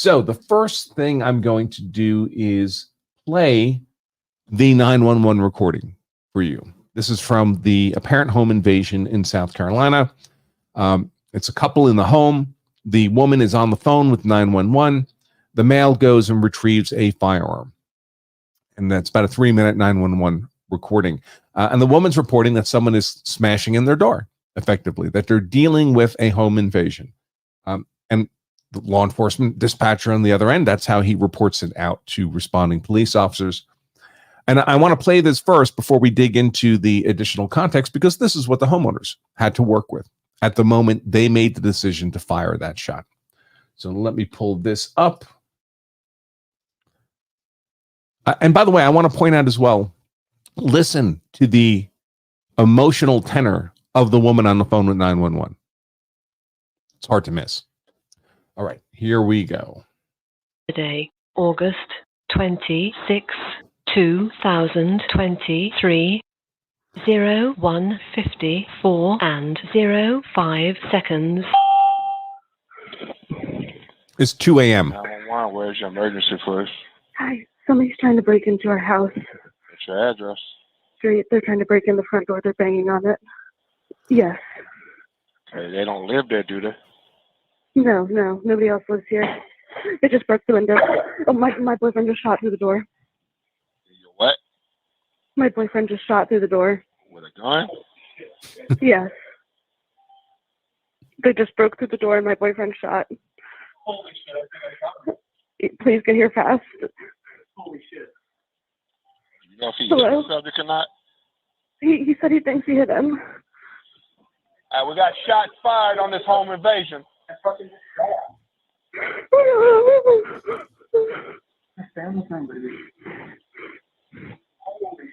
So the first thing I'm going to do is play the 911 recording for you. This is from the apparent home invasion in South Carolina. It's a couple in the home. The woman is on the phone with 911. The male goes and retrieves a firearm. And that's about a 3-minute 911 recording. And the woman's reporting that someone is smashing in their door, effectively, that they're dealing with a home invasion. And the law enforcement dispatcher on the other end, that's how he reports it out to responding police officers. And I want to play this first before we dig into the additional context, because this is what the homeowners had to work with at the moment they made the decision to fire that shot. So let me pull this up. And by the way, I want to point out as well, listen to the emotional tenor of the woman on the phone with 911. It's hard to miss. All right, here we go. Today, August 26, 2023, 01:54 and 05 seconds. It's 2 a.m. 911, where's your emergency, please? Hi, somebody's trying to break into our house. What's your address? They're trying to break in the front door. They're banging on it. Yes. Hey, they don't live there, do they? No, nobody else lives here. They just broke the window. Oh, my boyfriend just shot through the door. You what? My boyfriend just shot through the door. With a gun? Yes. They just broke through the door and my boyfriend shot. Holy shit. Please get here fast. Holy shit. You know if he Hello? hit the subject or not? He said he thinks he hit him. We got shots fired on this home invasion. That's fucking family time, baby. Holy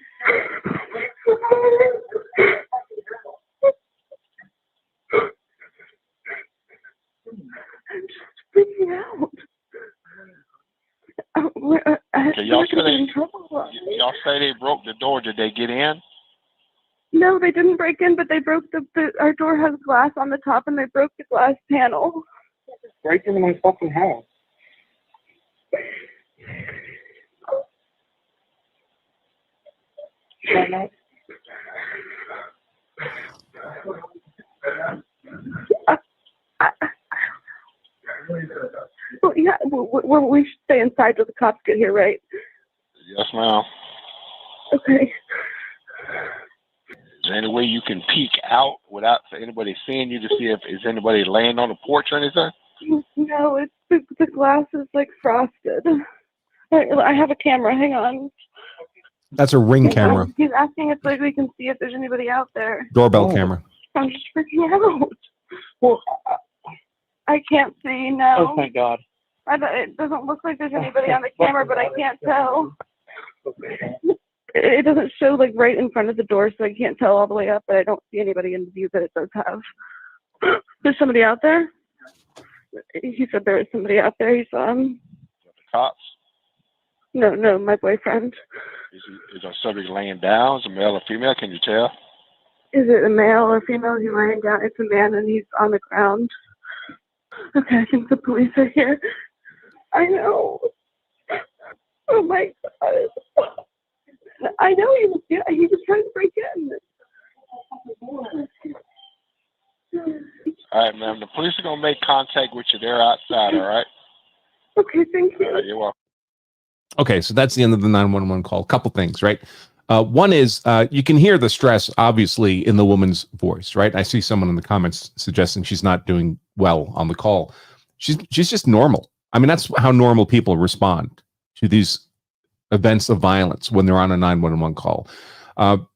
I'm just freaking out. Okay, y'all say they broke the door. Did they get in? No, they didn't break in, but they broke our door has glass on the top, and they broke the glass panel. Break into my fucking house. Well, yeah, we should stay inside till the cops get here, right? Yes, ma'am. Okay. Is there any way you can peek out without anybody seeing you to see if is anybody laying on the porch or anything? No, it's the glass is like frosted. I have a camera. Hang on. That's a ring camera. He's asking if like we can see if there's anybody out there. Doorbell camera. I'm just freaking out. Well, I can't see now. Oh, thank God. It doesn't look like there's anybody on the camera, but I can't tell. It doesn't show like right in front of the door, so I can't tell all the way up, but I don't see anybody in the view that it does have. There's somebody out there? He said there was somebody out there. He saw him. The cops? No, my boyfriend. Is a subject laying down? Is it male or female? Can you tell? Is it a male or female? He's laying down. It's a man, and he's on the ground. Okay, I think the police are here. I know. Oh my God. I know he was trying to break in. All right, ma'am. The police are gonna make contact with you. They're outside. All right. Okay, thank you. All right, you're welcome. Okay, so that's the end of the 911 call. Couple things, right? One is you can hear the stress, obviously, in the woman's voice, right? I see someone in the comments suggesting she's not doing well on the call. She's just normal. I mean, that's how normal people respond to these events of violence when they're on a 911 call.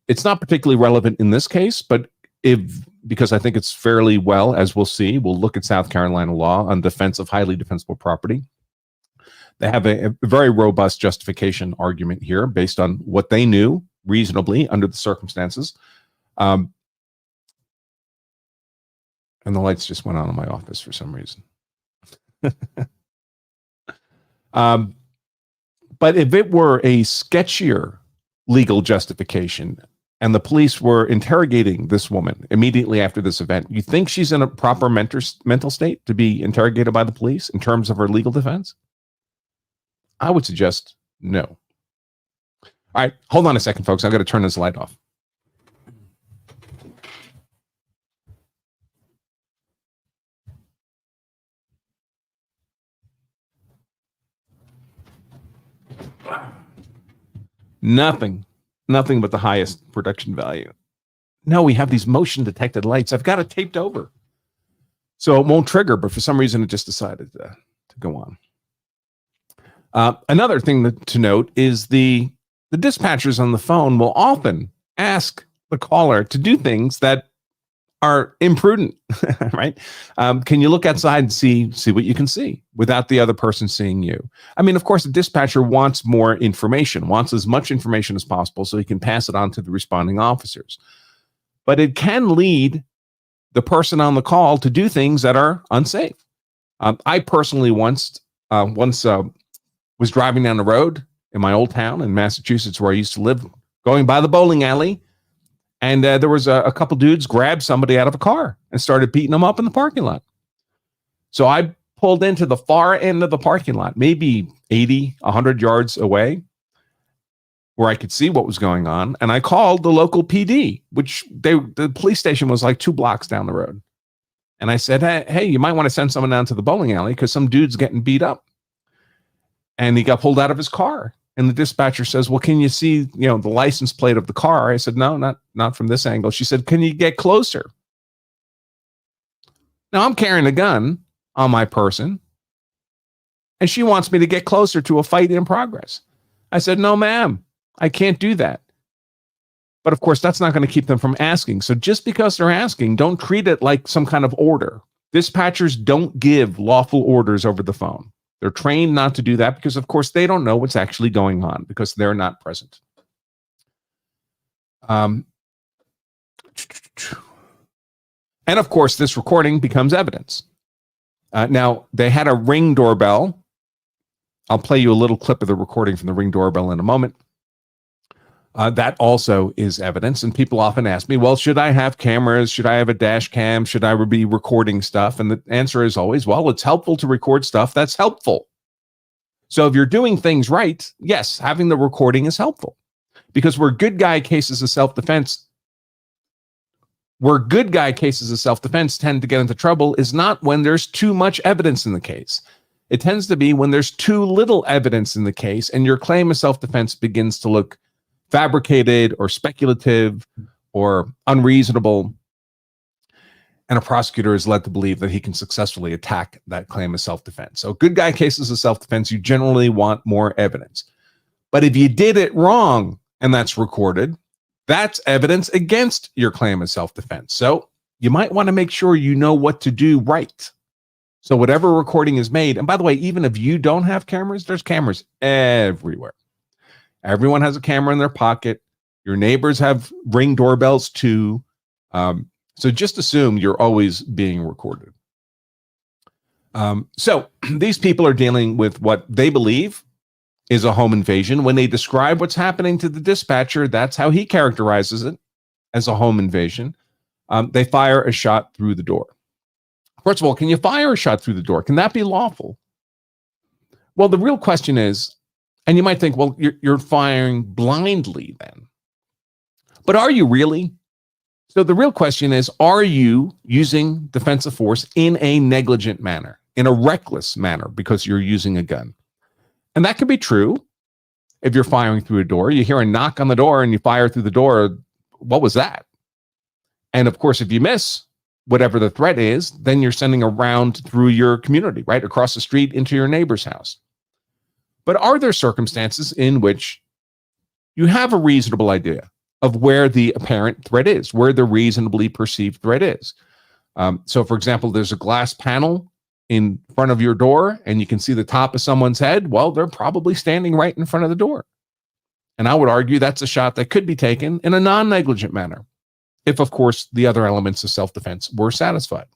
It's not particularly relevant in this case, but because I think it's fairly well, as we'll see, we'll look at South Carolina law on defense of highly defensible property. They have a very robust justification argument here based on what they knew reasonably under the circumstances. And the lights just went on in my office for some reason. But if it were a sketchier legal justification, and the police were interrogating this woman immediately after this event, you think she's in a proper mental state to be interrogated by the police in terms of her legal defense? I would suggest no. All right, hold on a second, folks. I've got to turn this light off. Nothing but the highest production value. No, we have these motion detected lights. I've got it taped over. So it won't trigger, but for some reason it just decided to go on. Another thing to note is the dispatchers on the phone will often ask the caller to do things that are imprudent, right? Can you look outside and see what you can see without the other person seeing you? I mean, of course, the dispatcher wants more information, wants as much information as possible so he can pass it on to the responding officers. But it can lead the person on the call to do things that are unsafe. I personally once was driving down the road in my old town in Massachusetts where I used to live, going by the bowling alley. And there was a couple dudes grabbed somebody out of a car and started beating them up in the parking lot. So I pulled into the far end of the parking lot, maybe 80, 100 yards away, where I could see what was going on. And I called the local PD, which the police station was like 2 blocks down the road. And I said, hey, you might want to send someone down to the bowling alley because some dude's getting beat up. And he got pulled out of his car. And the dispatcher says, well, can you see, the license plate of the car? I said, no, not from this angle. She said, can you get closer? Now I'm carrying a gun on my person, and she wants me to get closer to a fight in progress. I said, no, ma'am, I can't do that. But of course, that's not going to keep them from asking. So just because they're asking, don't treat it like some kind of order. Dispatchers don't give lawful orders over the phone. They're trained not to do that because, of course, they don't know what's actually going on because they're not present. And, of course, this recording becomes evidence. Now, they had a Ring doorbell. I'll play you a little clip of the recording from the Ring doorbell in a moment. That also is evidence. And people often ask me, well, should I have cameras? Should I have a dash cam? Should I be recording stuff? And the answer is always, well, it's helpful to record stuff that's helpful. So if you're doing things right, yes, having the recording is helpful. Because where good guy cases of self-defense tend to get into trouble is not when there's too much evidence in the case. It tends to be when there's too little evidence in the case and your claim of self-defense begins to look fabricated or speculative or unreasonable, and a prosecutor is led to believe that he can successfully attack that claim of self-defense. So good guy cases of self-defense, you generally want more evidence. But if you did it wrong and that's recorded, that's evidence against your claim of self-defense. So you might want to make sure you know what to do right. So whatever recording is made, and by the way, even if you don't have cameras, there's cameras everywhere. Everyone has a camera in their pocket. Your neighbors have Ring doorbells too. So just assume you're always being recorded. So these people are dealing with what they believe is a home invasion. When they describe what's happening to the dispatcher, that's how he characterizes it, as a home invasion. They fire a shot through the door. First of all, can you fire a shot through the door? Can that be lawful? Well, the real question is, and you might think, well, you're firing blindly then. But are you really? So the real question is, are you using defensive force in a negligent manner, in a reckless manner, because you're using a gun? And that could be true if you're firing through a door. You hear a knock on the door and you fire through the door. What was that? And of course, if you miss whatever the threat is, then you're sending a round through your community, right across the street into your neighbor's house. But are there circumstances in which you have a reasonable idea of where the apparent threat is, where the reasonably perceived threat is? So, for example, there's a glass panel in front of your door and you can see the top of someone's head. Well, they're probably standing right in front of the door. And I would argue that's a shot that could be taken in a non-negligent manner, if, of course, the other elements of self-defense were satisfied.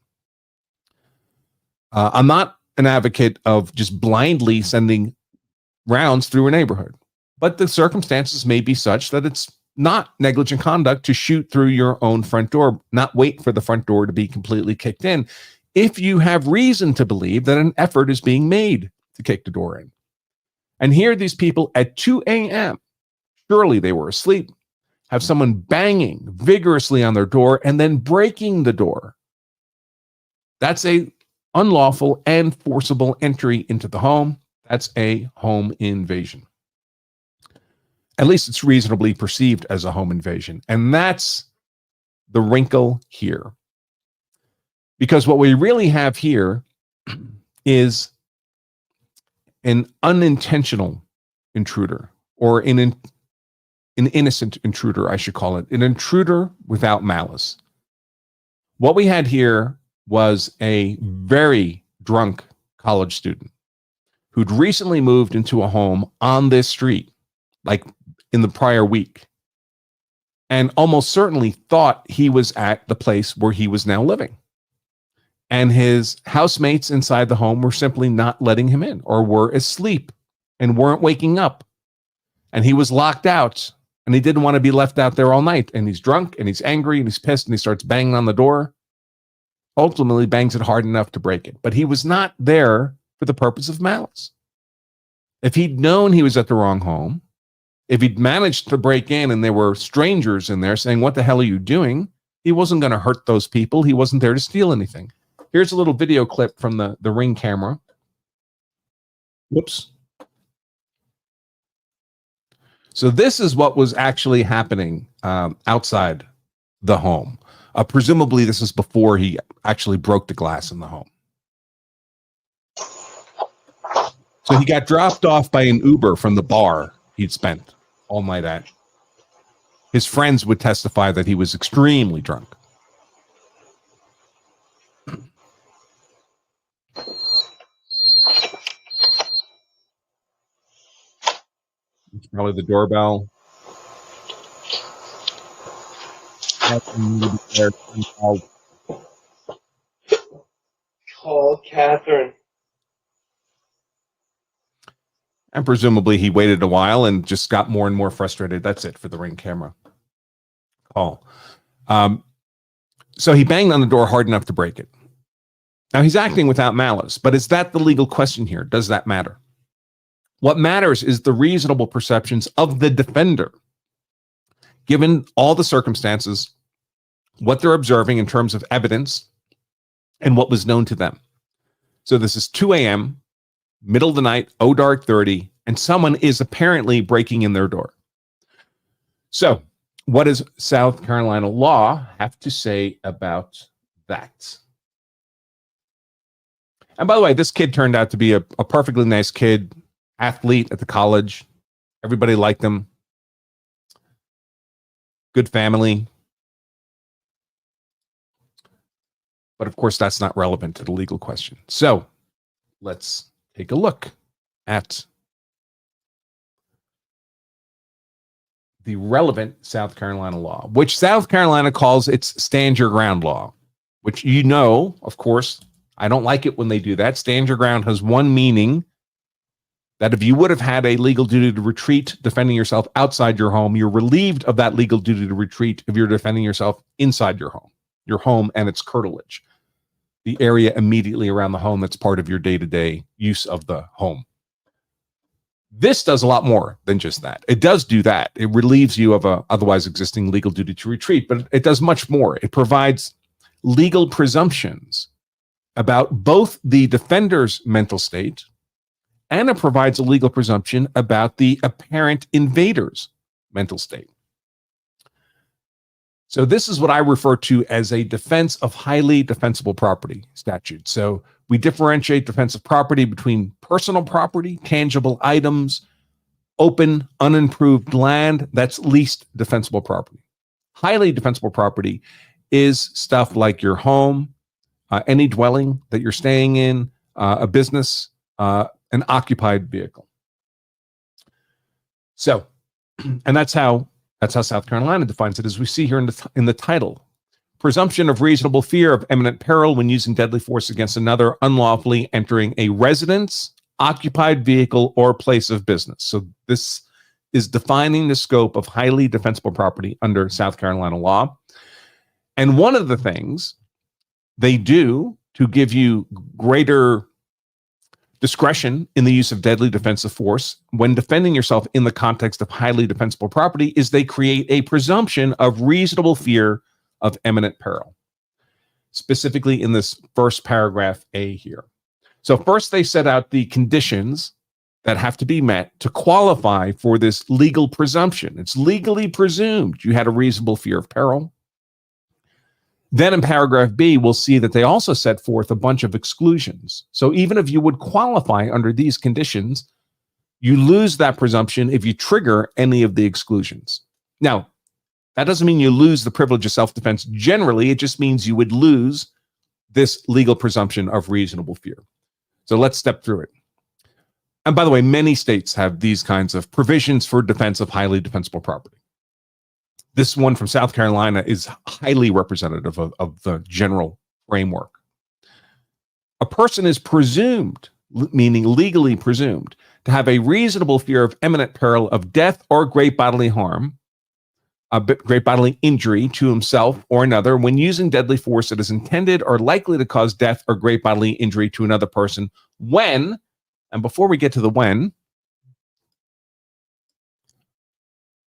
I'm not an advocate of just blindly sending rounds through a neighborhood, but the circumstances may be such that it's not negligent conduct to shoot through your own front door, not wait for the front door to be completely kicked in, if you have reason to believe that an effort is being made to kick the door in. And here these people at 2 a.m., surely they were asleep, have someone banging vigorously on their door and then breaking the door. That's a unlawful and forcible entry into the home. That's a home invasion. At least it's reasonably perceived as a home invasion. And that's the wrinkle here. Because what we really have here is an unintentional intruder, or an innocent intruder, I should call it, an intruder without malice. What we had here was a very drunk college student who'd recently moved into a home on this street, like in the prior week, and almost certainly thought he was at the place where he was now living. And his housemates inside the home were simply not letting him in, or were asleep and weren't waking up. And he was locked out, and he didn't want to be left out there all night. And he's drunk and he's angry and he's pissed and he starts banging on the door. Ultimately bangs it hard enough to break it. But he was not there for the purpose of malice. If he'd known he was at the wrong home, if he'd managed to break in and there were strangers in there saying, "What the hell are you doing?" he wasn't going to hurt those people. He wasn't there to steal anything. Here's a little video clip from the Ring camera. Whoops. So this is what was actually happening outside the home. Presumably this is before he actually broke the glass in the home. So he got dropped off by an Uber from the bar he'd spent all night at. His friends would testify that he was extremely drunk. It's probably the doorbell. Call Catherine. And presumably he waited a while and just got more and more frustrated. That's it for the Ring camera call. So he banged on the door hard enough to break it. Now he's acting without malice, but is that the legal question here? Does that matter? What matters is the reasonable perceptions of the defender, given all the circumstances, what they're observing in terms of evidence, and what was known to them. So this is 2 a.m., middle of the night, dark 30, and someone is apparently breaking in their door. So what does South Carolina law have to say about that? And by the way, this kid turned out to be a perfectly nice kid, athlete at the college. Everybody liked him. Good family. But of course, that's not relevant to the legal question. So let's take a look at the relevant South Carolina law, which South Carolina calls its stand your ground law, which, you know, of course, I don't like it when they do that. Stand your ground has one meaning, that if you would have had a legal duty to retreat defending yourself outside your home, you're relieved of that legal duty to retreat if you're defending yourself inside your home and its curtilage, the area immediately around the home that's part of your day-to-day use of the home. This does a lot more than just that. It does do that. It relieves you of a otherwise existing legal duty to retreat, but it does much more. It provides legal presumptions about both the defender's mental state, and it provides a legal presumption about the apparent invader's mental state. So this is what I refer to as a defense of highly defensible property statute. So we differentiate defensive property between personal property, tangible items, open, unimproved land, that's least defensible property. Highly defensible property is stuff like your home, any dwelling that you're staying in, a business, an occupied vehicle. So, and that's how South Carolina defines it, as we see here in the title. Presumption of reasonable fear of imminent peril when using deadly force against another unlawfully entering a residence, occupied vehicle, or place of business. So this is defining the scope of highly defensible property under South Carolina law. And one of the things they do to give you greater discretion in the use of deadly defensive force when defending yourself in the context of highly defensible property is they create a presumption of reasonable fear of imminent peril, specifically in this first paragraph A here. So first they set out the conditions that have to be met to qualify for this legal presumption. It's legally presumed you had a reasonable fear of peril. Then in paragraph B, we'll see that they also set forth a bunch of exclusions. So even if you would qualify under these conditions, you lose that presumption if you trigger any of the exclusions. Now, that doesn't mean you lose the privilege of self-defense generally. It just means you would lose this legal presumption of reasonable fear. So let's step through it. And by the way, many states have these kinds of provisions for defense of highly defensible property. This one from South Carolina is highly representative of the general framework. A person is presumed, meaning legally presumed, to have a reasonable fear of imminent peril of death or great bodily harm, great bodily injury to himself or another when using deadly force that is intended or likely to cause death or great bodily injury to another person when, and before we get to the when,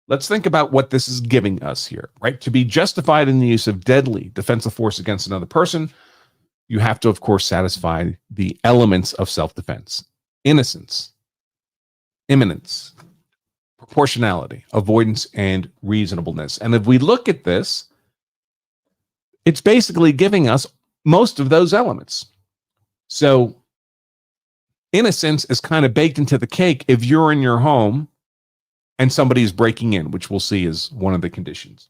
let's think about what this is giving us here, right? To be justified in the use of deadly defensive force against another person, you have to, of course, satisfy the elements of self-defense: innocence, imminence, proportionality, avoidance, and reasonableness. And if we look at this, it's basically giving us most of those elements. So innocence is kind of baked into the cake if you're in your home and somebody is breaking in, which we'll see is one of the conditions.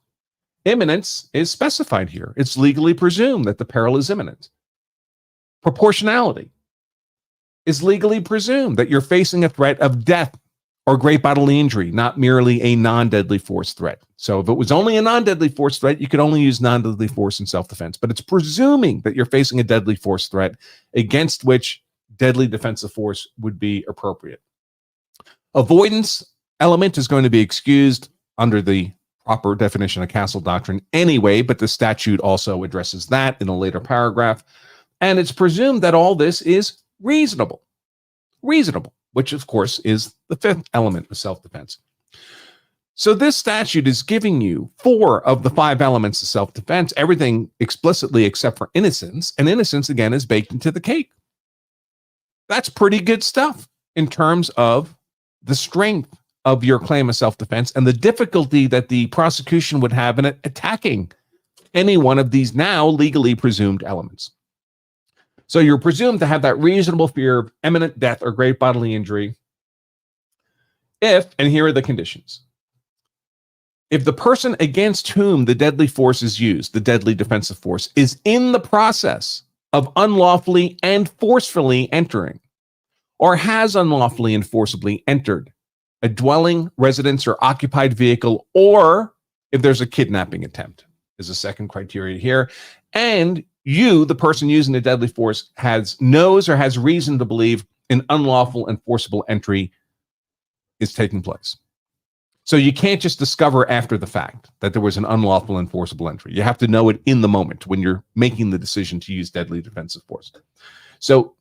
Imminence is specified here. It's legally presumed that the peril is imminent. Proportionality is legally presumed that you're facing a threat of death or great bodily injury, not merely a non-deadly force threat. So if it was only a non-deadly force threat, you could only use non-deadly force in self-defense, but it's presuming that you're facing a deadly force threat against which deadly defensive force would be appropriate. Avoidance element is going to be excused under the proper definition of Castle Doctrine anyway, but the statute also addresses that in a later paragraph. And it's presumed that all this is reasonable. Reasonable, which of course is the fifth element of self-defense. So this statute is giving you 4 of the 5 elements of self-defense, everything explicitly except for innocence. And innocence, again, is baked into the cake. That's pretty good stuff in terms of the strength of your claim of self-defense and the difficulty that the prosecution would have in attacking any one of these now legally presumed elements. So you're presumed to have that reasonable fear of imminent death or great bodily injury if, and here are the conditions, if the person against whom the deadly force is used, the deadly defensive force, is in the process of unlawfully and forcefully entering, or has unlawfully and forcibly entered a dwelling, residence, or occupied vehicle, or if there's a kidnapping attempt, is a second criteria here. And you, the person using the deadly force, knows or has reason to believe an unlawful and forcible entry is taking place. So you can't just discover after the fact that there was an unlawful and forcible entry. You have to know it in the moment when you're making the decision to use deadly defensive force. So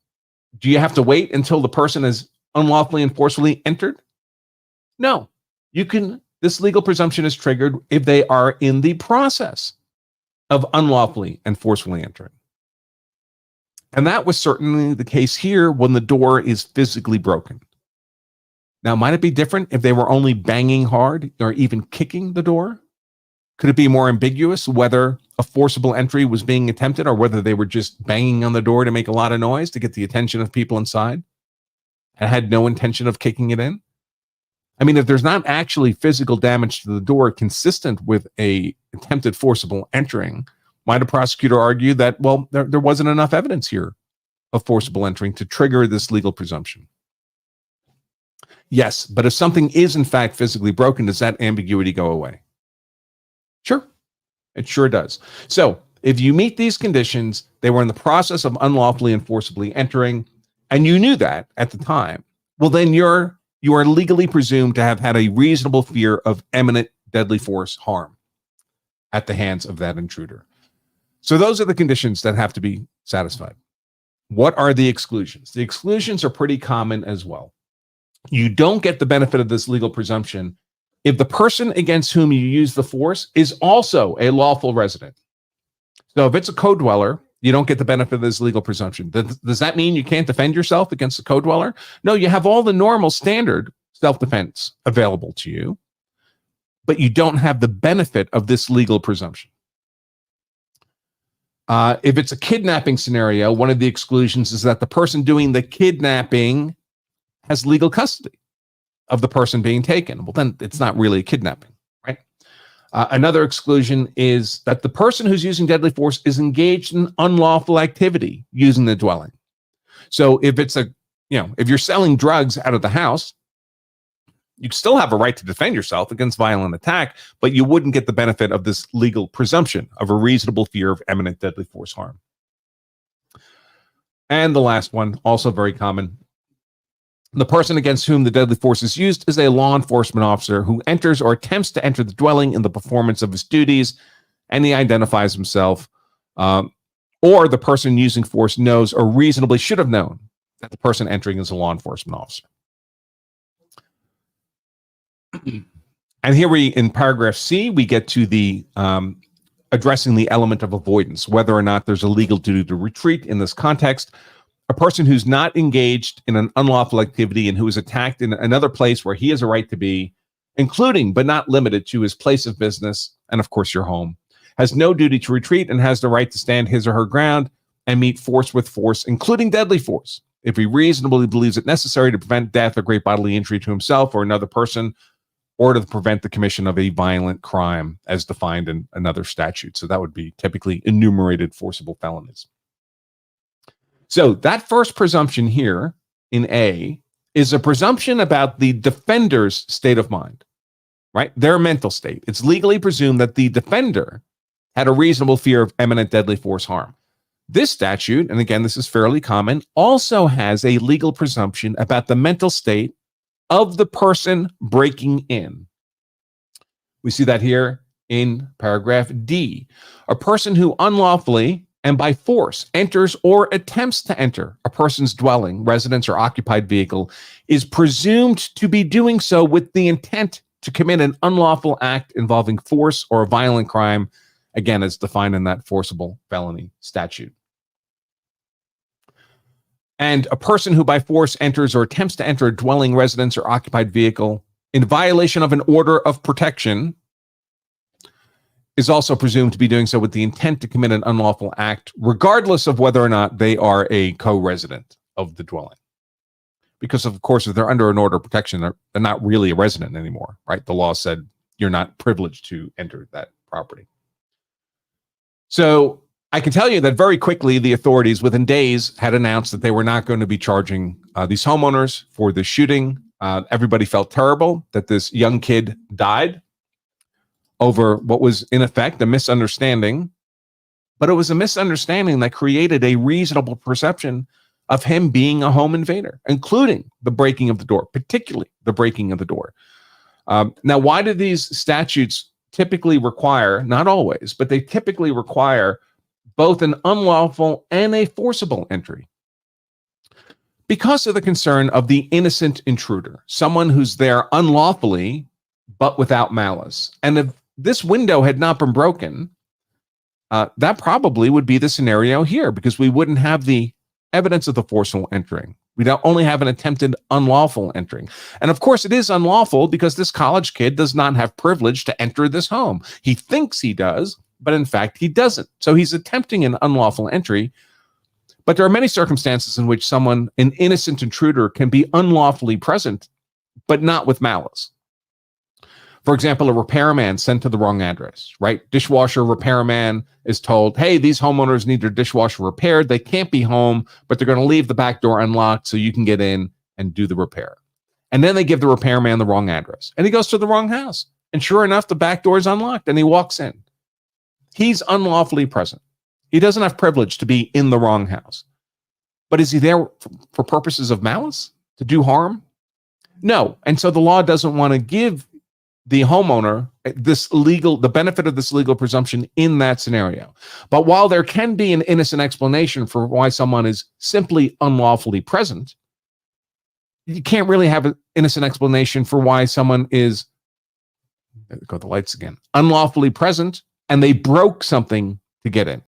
do you have to wait until the person has unlawfully and forcibly entered? No, this legal presumption is triggered if they are in the process of unlawfully and forcefully entering. And that was certainly the case here when the door is physically broken. Now, might it be different if they were only banging hard or even kicking the door? Could it be more ambiguous whether a forcible entry was being attempted or whether they were just banging on the door to make a lot of noise to get the attention of people inside and had no intention of kicking it in? I mean, if there's not actually physical damage to the door consistent with a attempted forcible entering, might a prosecutor argue that, well, there wasn't enough evidence here of forcible entering to trigger this legal presumption? Yes, but if something is in fact physically broken, does that ambiguity go away? Sure, it sure does. So if you meet these conditions, they were in the process of unlawfully and forcibly entering, and you knew that at the time, well, then you're you are legally presumed to have had a reasonable fear of imminent deadly force harm at the hands of that intruder. So those are the conditions that have to be satisfied. What are the exclusions? The exclusions are pretty common as well. You don't get the benefit of this legal presumption if the person against whom you use the force is also a lawful resident. So if it's a co-dweller, you don't get the benefit of this legal presumption. Does that mean you can't defend yourself against a co-dweller? No, you have all the normal standard self-defense available to you, but you don't have the benefit of this legal presumption. If it's a kidnapping scenario, one of the exclusions is that the person doing the kidnapping has legal custody of the person being taken. Well, then it's not really a kidnapping, right? Another exclusion is that the person who's using deadly force is engaged in unlawful activity using the dwelling. So if it's if you're selling drugs out of the house, you still have a right to defend yourself against violent attack, but you wouldn't get the benefit of this legal presumption of a reasonable fear of imminent deadly force harm. And the last one, also very common. The person against whom the deadly force is used is a law enforcement officer who enters or attempts to enter the dwelling in the performance of his duties, and he identifies himself, or the person using force knows or reasonably should have known that the person entering is a law enforcement officer. And here in paragraph C, we get to the addressing the element of avoidance, whether or not there's a legal duty to retreat in this context. A person who's not engaged in an unlawful activity and who is attacked in another place where he has a right to be, including but not limited to his place of business and, of course, your home, has no duty to retreat and has the right to stand his or her ground and meet force with force, including deadly force, if he reasonably believes it necessary to prevent death or great bodily injury to himself or another person, or to prevent the commission of a violent crime as defined in another statute. So that would be typically enumerated forcible felonies. So that first presumption here in A is a presumption about the defender's state of mind, right? Their mental state. It's legally presumed that the defender had a reasonable fear of imminent deadly force harm. This statute, and again, this is fairly common, also has a legal presumption about the mental state of the person breaking in. We see that here in paragraph D. A person who unlawfully and by force enters or attempts to enter a person's dwelling, residence, or occupied vehicle is presumed to be doing so with the intent to commit an unlawful act involving force or a violent crime, again, as defined in that forcible felony statute. And a person who by force enters or attempts to enter a dwelling, residence, or occupied vehicle in violation of an order of protection is also presumed to be doing so with the intent to commit an unlawful act, regardless of whether or not they are a co-resident of the dwelling. Because, of course, if they're under an order of protection, they're not really a resident anymore, right? The law said you're not privileged to enter that property. So I can tell you that very quickly, the authorities within days had announced that they were not going to be charging these homeowners for the shooting. Everybody felt terrible that this young kid died over what was in effect a misunderstanding, but it was a misunderstanding that created a reasonable perception of him being a home invader, including the breaking of the door, particularly the breaking of the door. Now, why do these statutes typically require, not always, but they typically require both an unlawful and a forcible entry? Because of the concern of the innocent intruder, someone who's there unlawfully, but without malice. And if this window had not been broken, that probably would be the scenario here, because we wouldn't have the evidence of the forcible entering. We'd only have an attempted unlawful entering. And of course, it is unlawful because this college kid does not have privilege to enter this home. He thinks he does, but in fact, he doesn't. So he's attempting an unlawful entry. But there are many circumstances in which an innocent intruder can be unlawfully present, but not with malice. For example, a repairman sent to the wrong address, right? Dishwasher repairman is told, hey, these homeowners need their dishwasher repaired. They can't be home, but they're going to leave the back door unlocked so you can get in and do the repair. And then they give the repairman the wrong address. And he goes to the wrong house. And sure enough, the back door is unlocked and he walks in. He's unlawfully present. He doesn't have privilege to be in the wrong house. But is he there for purposes of malice, to do harm? No. And so the law doesn't want to give the homeowner the benefit of this legal presumption in that scenario. But while there can be an innocent explanation for why someone is simply unlawfully present, you can't really have an innocent explanation for why someone is, there go the lights again, unlawfully present and they broke something to get in.